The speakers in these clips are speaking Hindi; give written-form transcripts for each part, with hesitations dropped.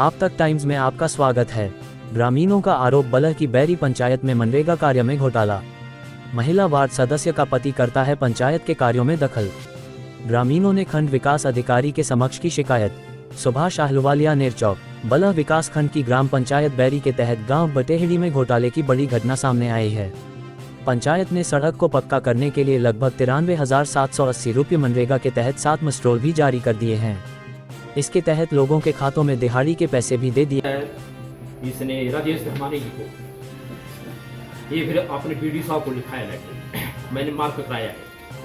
आप तक टाइम्स में आपका स्वागत है। ग्रामीणों का आरोप, बलह की बैरी पंचायत में मनरेगा कार्य में घोटाला। महिला वार्ड सदस्य का पति करता है पंचायत के कार्यों में दखल। ग्रामीणों ने खंड विकास अधिकारी के समक्ष की शिकायत। सुभाष आहलुवालिया नेरचौक। बलह विकास खंड की ग्राम पंचायत बैरी के तहत गांव बटेहड़ी में घोटाले की बड़ी घटना सामने आई है। पंचायत ने सड़क को पक्का करने के लिए लगभग 93,780 रुपये मनरेगा के तहत 7 मस्ट्रोल भी जारी कर दिए हैं। इसके तहत लोगों के खातों में दिहाड़ी के पैसे भी दे दिए। इसने राजेश धर्मानी जी को ये फिर अपने बीडीओ साहब को लिखाया लेटर, मैंने मार्क कराया है।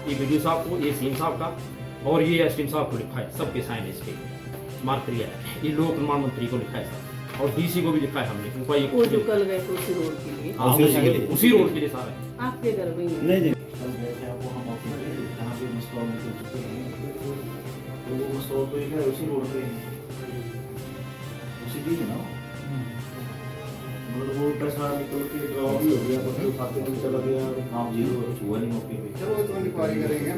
ये बीडीओ साहब को, ये सीएम साहब का और ये एसडीएम साहब को लिखा है, सबके साइन इस पे मार्क किया है। ये लोक निर्माण मंत्री को लिखा है सर, और डीसी को भी लिखा है हमने। उनका ये जो कल गए थे उसी रोड के लिए, उसी रोड के लिए सारा आपके घर में नहीं कल गए थे आपको हम अपने जहाँ पे मस्टॉल निकल चुके हैं, तो वो मस्टॉल तो एक है उसी रोड पे, उसी दिन ना मतलब वो पैसा निकल के ड्रॉ भी हो गया, बच्चों खाते में चला गया, काम जीरो हुआ नहीं मौके पे। चलो तो इंक्वायरी करेंगे,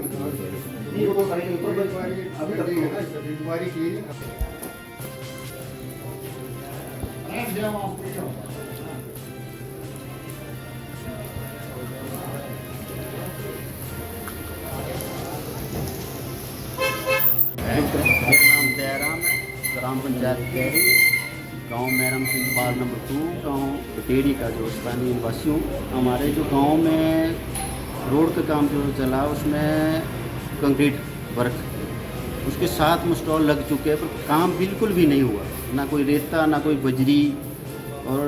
नहीं वो तो करेंगे, अभी तक नहीं है ना इंक्वायरी की। मेरा नाम दयाराम है, ग्राम पंचायत कैरी, गांव मैरम सिंह वार्ड नंबर 2, गांव बटेड़ी का जो स्थानीय निवासी हूँ। हमारे जो गांव में रोड का काम जो चला उसमें कंक्रीट वर्क, उसके 7 मस्टॉल लग चुके हैं, पर काम बिल्कुल भी नहीं हुआ। ना कोई रेता, ना कोई बजरी, और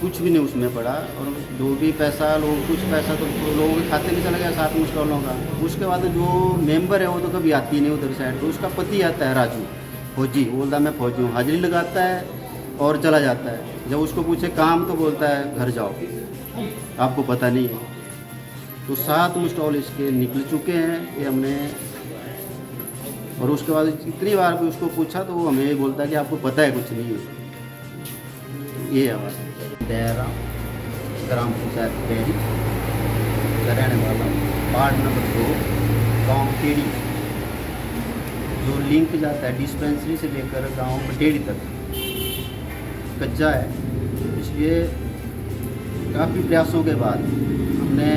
कुछ भी नहीं उसमें पड़ा। और जो भी पैसा कुछ पैसा तो लोगों के खाते में चला गया 7 मस्टॉलों का। उसके बाद जो मेंबर है वो तो कभी आती नहीं उधर साइड, तो उसका पति आता है राजू फौजी, बोलता मैं फौजी हूँ, हाजिरी लगाता है और चला जाता है। जब उसको पूछे काम तो बोलता है घर जाओ, आपको पता नहीं है। तो 7 मस्टॉल इसके निकल चुके हैं ये हमने। और उसके बाद इतनी बार भी उसको पूछा तो वो हमें बोलता है कि आपको पता है कुछ नहीं है। ये आवाज़ दयाराम, ग्राम पंचायत कैरी का रहने वाला, वार्ड नंबर 2, गांव बटेड़ी। जो लिंक जाता है डिस्पेंसरी से लेकर गांव बटेड़ी तक कच्चा है, इसलिए काफ़ी प्रयासों के बाद हमने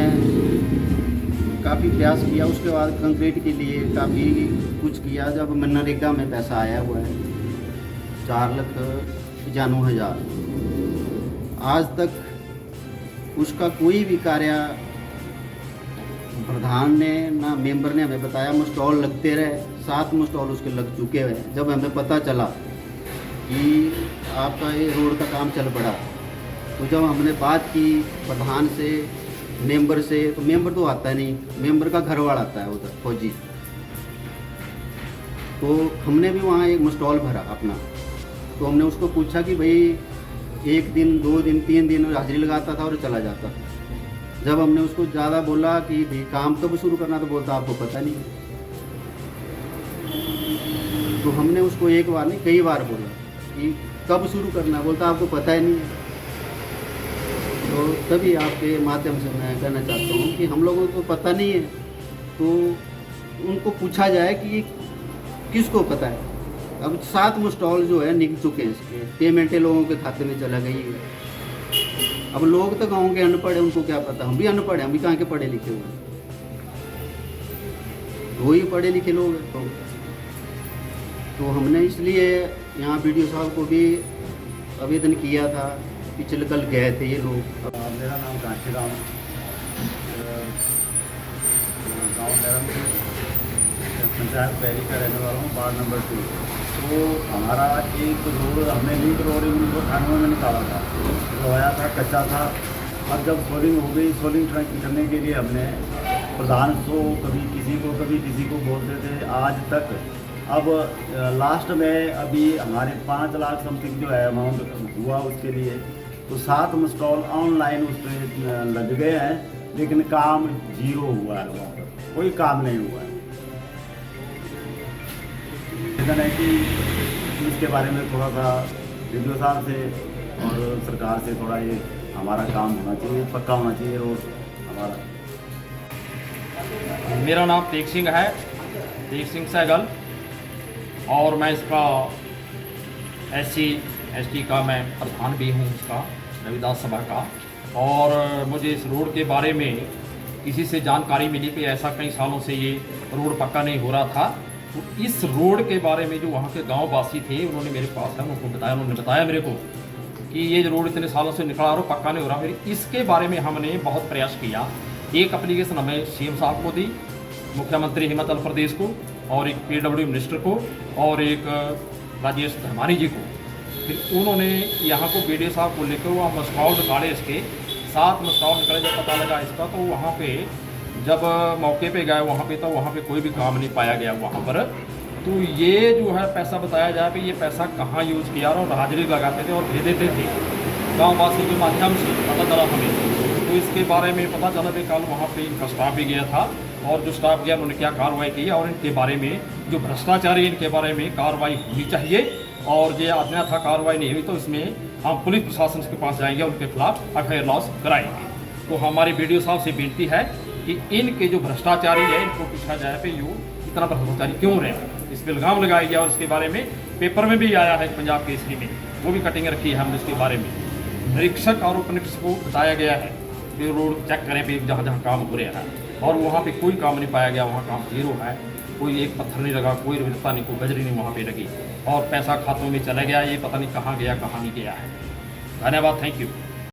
काफ़ी प्रयास किया। उसके बाद कंक्रीट के लिए काफ़ी कुछ किया। जब मनरेगा में पैसा आया हुआ है 4,95,000, आज तक उसका कोई भी कार्य प्रधान ने ना मेंबर ने हमें बताया। मस्टॉल लगते रहे, 7 मस्टॉल उसके लग चुके हैं। जब हमें पता चला कि आपका ये रोड का काम चल पड़ा, तो जब हमने बात की प्रधान से, मेंबर से, तो मेंबर तो आता नहीं, मेंबर का घर वाला आता है उधर फौजी। तो हमने भी वहाँ एक मस्टॉल भरा अपना। तो हमने उसको पूछा कि भाई 1 दिन 2 दिन 3 दिन हाजिरी लगाता था और चला जाता था। जब हमने उसको ज़्यादा बोला कि भाई काम कब शुरू करना, तो बोलता आपको पता नहीं। तो हमने उसको एक बार नहीं कई बार बोला कि कब शुरू करना, बोलता आपको पता ही नहीं है। तो तभी आपके माध्यम से मैं कहना चाहता हूँ कि हम लोगों को पता नहीं है, तो उनको पूछा जाए कि किसको पता है। अब 7 मस्टॉल जो है निकल चुके हैं, इसके पेमेंटें लोगों के खाते में चला गई है। अब लोग तो गाँव के अनपढ़ हैं, उनको क्या पता। हम भी अनपढ़ हैं, हम भी कहाँ के पढ़े लिखे हुए हैं, वो ही पढ़े लिखे लोग हैं। तो हमने इसलिए यहाँ बीडीओ साहब को भी आवेदन किया था, पिछले कल गए थे ये लोग। मेरा नाम कांशीराम, गाँव मैरम पंचायत बैरी का रहने वाला हूँ, वार्ड नंबर 2। तो हमारा एक रोड हमने लिंक रोड 1998 में निकाला था, लगाया था, कच्चा था। अब जब सोलिंग हो गई, सोलिंग करने के लिए हमने प्रधान को कभी किसी को बोलते थे आज तक। अब लास्ट में अभी हमारे 5 लाख समथिंग जो है अमाउंट हुआ उसके लिए, तो 7 मस्टॉल ऑनलाइन उस पर लग गए हैं, लेकिन काम जीरो हुआ है, वहाँ पर कोई काम नहीं हुआ है। निवेदन है कि इसके बारे में थोड़ा सा बीडीओ साहब से और सरकार से थोड़ा ये हमारा काम होना चाहिए, पक्का होना चाहिए रोड हमारा। मेरा नाम तेज सिंह है, तेज सिंह सहगल, और मैं इसका SC एसटी का मैं प्रधान भी हूँ उसका, रविदास सभा का। और मुझे इस रोड के बारे में किसी से जानकारी मिली कि ऐसा कई सालों से ये रोड पक्का नहीं हो रहा था। तो इस रोड के बारे में जो वहाँ के गाँव वासी थे उन्होंने मेरे पास है, उनको बताया, उन्होंने बताया मेरे को कि ये जो रोड इतने सालों से निकला और पक्का नहीं हो रहा। फिर इसके बारे में हमने बहुत प्रयास किया। एक एप्लीकेशन हमें सीएम साहब को दी, मुख्यमंत्री हिमाचल प्रदेश को, और एक पीडब्ल्यू मिनिस्टर को, और एक राजेश धर्मानी जी को। फिर उन्होंने यहाँ को बीडीओ साहब को लेकर वहाँ मस्टॉल निकाले, इसके 7 मस्टॉल निकाले। जब पता लगा इसका तो वहाँ पे जब मौके पे गए वहाँ पे, तो वहाँ पे कोई भी काम नहीं पाया गया वहाँ पर। तो ये जो है पैसा बताया जाए कि ये पैसा कहाँ यूज़ किया, और हाजिरी लगाते थे और भेज देते थे गाँववासी के माध्यम से, पता चला हमें। तो इसके बारे में पता चला कि कल वहाँ पे इनका स्टाफ भी गया था, और जो स्टाफ गया उन्होंने क्या कार्रवाई की, और इनके बारे में जो भ्रष्टाचारी इनके बारे में कार्रवाई होनी चाहिए। और ये अन्यथा कार्रवाई नहीं हुई तो इसमें हम पुलिस प्रशासन के पास जाएंगे, उनके खिलाफ FIR लॉस कराएंगे। तो हमारी BDO साहब से विनती है कि इनके जो भ्रष्टाचारी है इनको पूछा जाए कि यो इतना भ्रष्टाचारी क्यों रहे, इस पर लगाम लगाई गया। और इसके बारे में पेपर में भी आया है, पंजाब केसरी में, वो भी कटिंग रखी है हमने इसके बारे में। निरीक्षक और उप निरीक्षक को बताया गया है कि रोड चेक करें भी जहाँ जहाँ काम हो रहा है, और वहाँ पे कोई काम नहीं पाया गया, वहाँ काम 0 है। कोई एक पत्थर नहीं लगा, कोई रिश्ता नहीं, कोई बजरी नहीं वहाँ पे लगी, और पैसा खातों में चला गया। ये पता नहीं कहाँ गया कहाँ नहीं गया है। धन्यवाद, थैंक यू।